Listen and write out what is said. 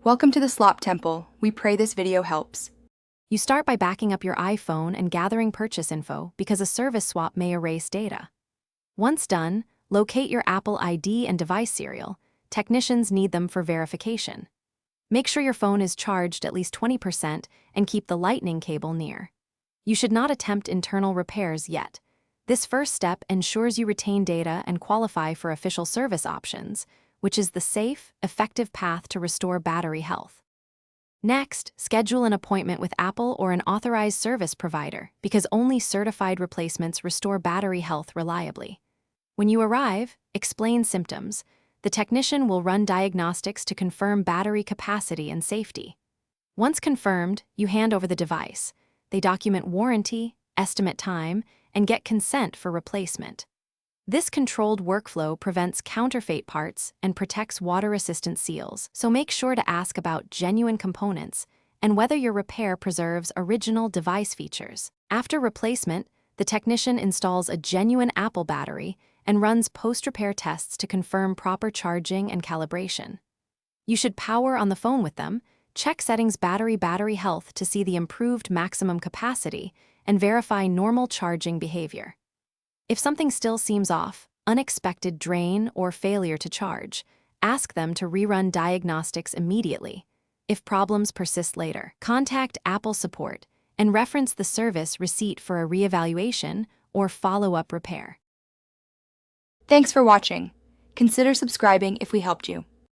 Welcome to the Slop Temple. We pray this video helps. You start by backing up your iPhone and gathering purchase info because a service swap may erase data. Once done, locate your Apple ID and device serial. Technicians need them for verification. Make sure your phone is charged at least 20% and keep the lightning cable near. You should not attempt internal repairs yet. This first step ensures you retain data and qualify for official service options, which is the safe, effective path to restore battery health. Next, schedule an appointment with Apple or an authorized service provider because only certified replacements restore battery health reliably. When you arrive, explain symptoms. The technician will run diagnostics to confirm battery capacity and safety. Once confirmed, you hand over the device. They document warranty, estimate time, and get consent for replacement. This controlled workflow prevents counterfeit parts and protects water-resistant seals, so make sure to ask about genuine components and whether your repair preserves original device features. After replacement, the technician installs a genuine Apple battery and runs post-repair tests to confirm proper charging and calibration. You should power on the phone with them, check settings battery health to see the improved maximum capacity, and verify normal charging behavior. If something still seems off, unexpected drain or failure to charge, ask them to rerun diagnostics immediately. If problems persist later, contact Apple support and reference the service receipt for a reevaluation or follow-up repair. Thanks for watching. Consider subscribing if we helped you.